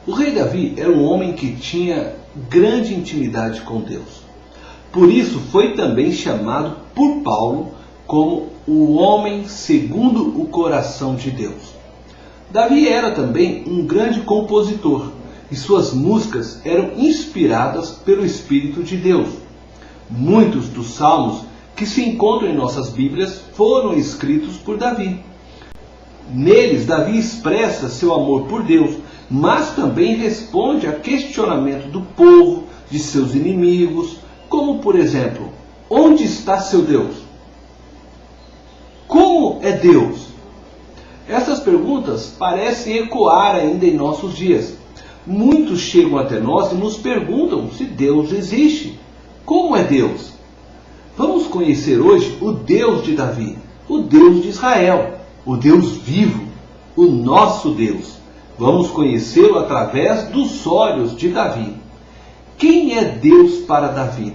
O rei Davi era um homem que tinha grande intimidade com Deus. Por isso foi também chamado por Paulo como o homem segundo o coração de Deus. Davi era também um grande compositor e suas músicas eram inspiradas pelo Espírito de Deus. Muitos dos salmos que se encontram em nossas Bíblias foram escritos por Davi. Neles, Davi expressa seu amor por Deus, mas também responde a questionamento do povo, de seus inimigos, como por exemplo, onde está seu Deus? Como é Deus? Essas perguntas parecem ecoar ainda em nossos dias. Muitos chegam até nós e nos perguntam se Deus existe. Como é Deus? Vamos conhecer hoje o Deus de Davi, o Deus de Israel, o Deus vivo, o nosso Deus. Vamos conhecê-lo através dos olhos de Davi. Quem é Deus para Davi?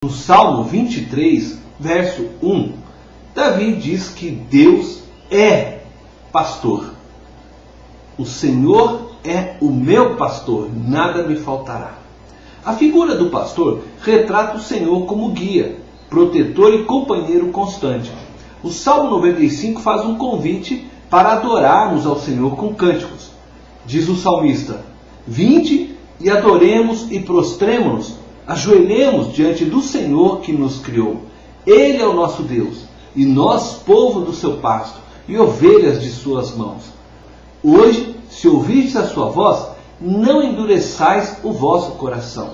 No Salmo 23, verso 1, Davi diz que Deus é pastor. O Senhor é o meu pastor, nada me faltará. A figura do pastor retrata o Senhor como guia, protetor e companheiro constante. O Salmo 95 faz um convite para adorarmos ao Senhor com cânticos. Diz o salmista: vinde e adoremos e prostremo-nos, ajoelhemos diante do Senhor que nos criou. Ele é o nosso Deus, e nós, povo do seu pasto, e ovelhas de suas mãos. Hoje, se ouvirdes a sua voz, não endureçais o vosso coração.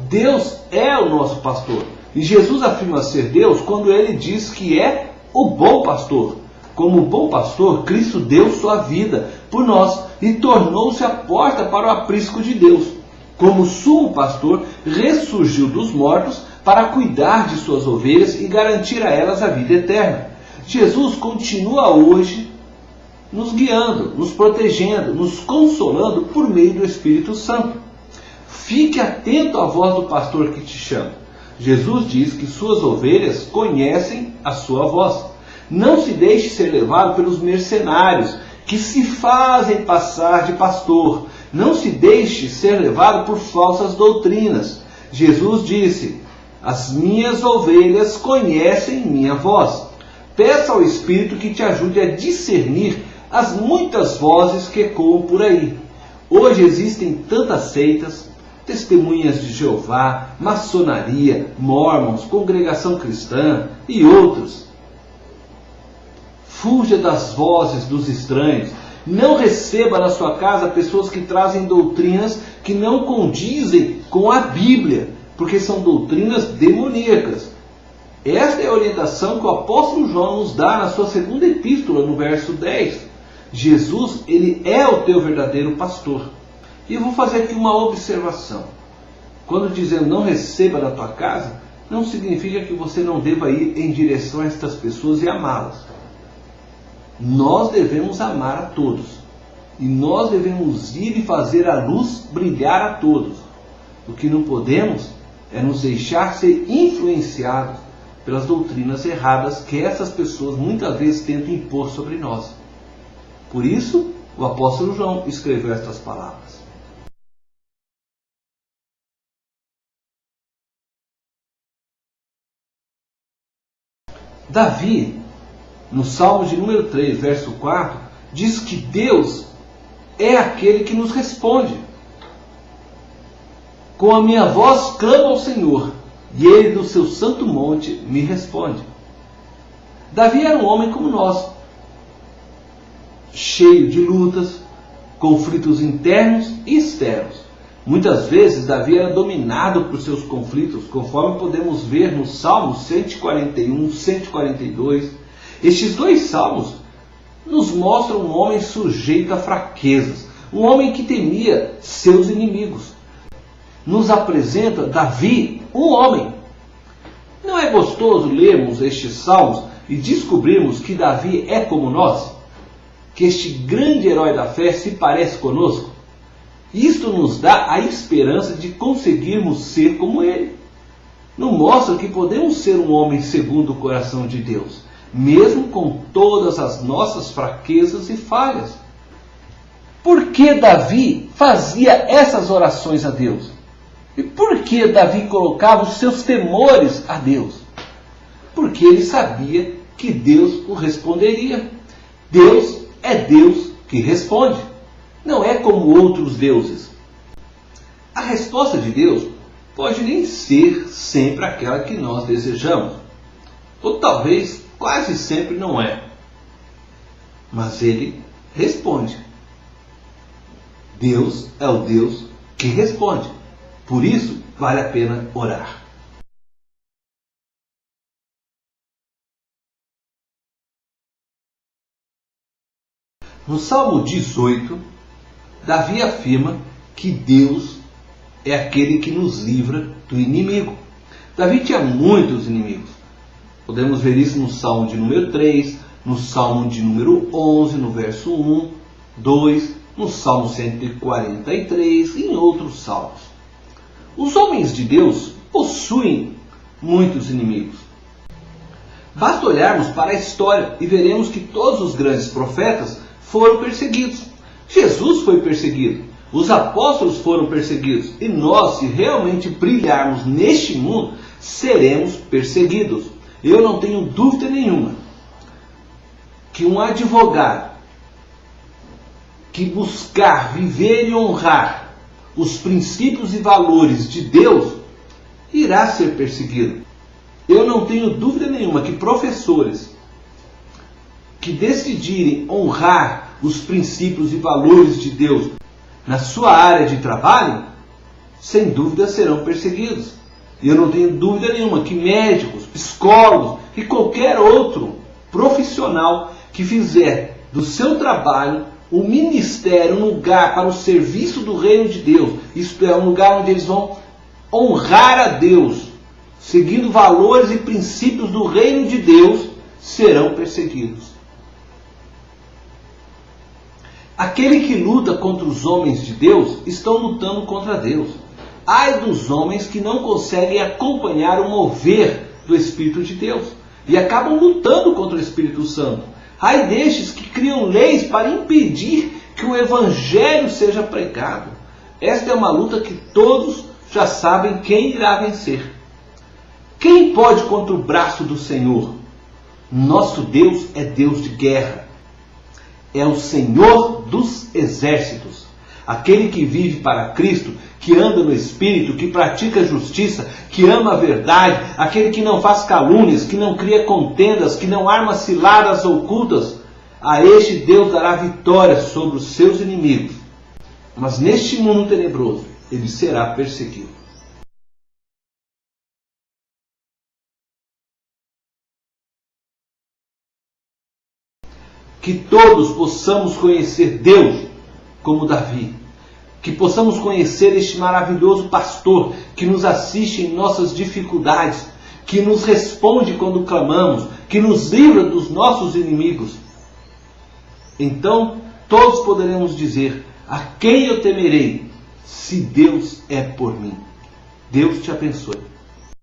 Deus é o nosso pastor. E Jesus afirma ser Deus quando ele diz que é o bom pastor. Como bom pastor, Cristo deu sua vida por nós e tornou-se a porta para o aprisco de Deus. Como sumo pastor, ressurgiu dos mortos para cuidar de suas ovelhas e garantir a elas a vida eterna. Jesus continua hoje nos guiando, nos protegendo, nos consolando por meio do Espírito Santo. Fique atento à voz do pastor que te chama. Jesus diz que suas ovelhas conhecem a sua voz. Não se deixe ser levado pelos mercenários que se fazem passar de pastor. Não se deixe ser levado por falsas doutrinas. Jesus disse: as minhas ovelhas conhecem minha voz. Peça ao Espírito que te ajude a discernir as muitas vozes que ecoam por aí. Hoje existem tantas seitas, Testemunhas de Jeová, maçonaria, mormons, congregação cristã e outros. Fuja das vozes dos estranhos. Não receba na sua casa pessoas que trazem doutrinas que não condizem com a Bíblia, porque são doutrinas demoníacas. Esta é a orientação que o apóstolo João nos dá na sua segunda epístola, no verso 10. Jesus, ele é o teu verdadeiro pastor. E eu vou fazer aqui uma observação. Quando dizendo não receba na tua casa, não significa que você não deva ir em direção a estas pessoas e amá-las. Nós devemos amar a todos. E nós devemos ir e fazer a luz brilhar a todos. O que não podemos é nos deixar ser influenciados pelas doutrinas erradas que essas pessoas muitas vezes tentam impor sobre nós. Por isso, o apóstolo João escreveu estas palavras. Davi, no Salmo de número 3, verso 4, diz que Deus é aquele que nos responde. Com a minha voz clamo ao Senhor, e Ele do seu santo monte me responde. Davi era um homem como nós, cheio de lutas, conflitos internos e externos. Muitas vezes Davi era dominado por seus conflitos, conforme podemos ver nos Salmos 141, 142. Estes dois salmos nos mostram um homem sujeito a fraquezas, um homem que temia seus inimigos. Nos apresenta Davi, um homem. Não é gostoso lermos estes salmos e descobrirmos que Davi é como nós? Que este grande herói da fé se parece conosco? Isto nos dá a esperança de conseguirmos ser como ele. nos mostra que podemos ser um homem segundo o coração de Deus, mesmo com todas as nossas fraquezas e falhas. Por que Davi fazia essas orações a Deus? E por que Davi colocava os seus temores a Deus? Porque ele sabia que Deus o responderia. Deus é Deus que responde. Não é como outros deuses. A resposta de Deus pode nem ser sempre aquela que nós desejamos. Ou talvez quase sempre não é. Mas Ele responde. Deus é o Deus que responde. Por isso, vale a pena orar. No Salmo 18, Davi afirma que Deus é aquele que nos livra do inimigo. Davi tinha muitos inimigos. Podemos ver isso no Salmo de número 3, no Salmo de número 11, no verso 1, 2, no Salmo 143 e em outros salmos. Os homens de Deus possuem muitos inimigos. Basta olharmos para a história e veremos que todos os grandes profetas foram perseguidos. Jesus foi perseguido. Os apóstolos foram perseguidos. E nós, se realmente brilharmos neste mundo, seremos perseguidos. Eu não tenho dúvida nenhuma que um advogado que buscar viver e honrar os princípios e valores de Deus irá ser perseguido. Eu não tenho dúvida nenhuma que professores que decidirem honrar os princípios e valores de Deus na sua área de trabalho, sem dúvida serão perseguidos. E eu não tenho dúvida nenhuma que médicos, psicólogos e qualquer outro profissional que fizer do seu trabalho um ministério, um lugar para o serviço do reino de Deus, isto é, um lugar onde eles vão honrar a Deus, seguindo valores e princípios do reino de Deus, serão perseguidos. Aquele que luta contra os homens de Deus estão lutando contra Deus. Ai dos homens que não conseguem acompanhar o mover do Espírito de Deus e acabam lutando contra o Espírito Santo. Ai destes que criam leis para impedir que o Evangelho seja pregado. Esta é uma luta que todos já sabem quem irá vencer. Quem pode contra o braço do Senhor? Nosso Deus é Deus de guerra. É o Senhor dos exércitos. Aquele que vive para Cristo, que anda no Espírito, que pratica a justiça, que ama a verdade, aquele que não faz calúnias, que não cria contendas, que não arma ciladas ocultas, a este Deus dará vitória sobre os seus inimigos. Mas neste mundo tenebroso, ele será perseguido. Que todos possamos conhecer Deus como Davi. Que possamos conhecer este maravilhoso pastor que nos assiste em nossas dificuldades, que nos responde quando clamamos, que nos livra dos nossos inimigos. Então, todos poderemos dizer: a quem eu temerei, se Deus é por mim? Deus te abençoe.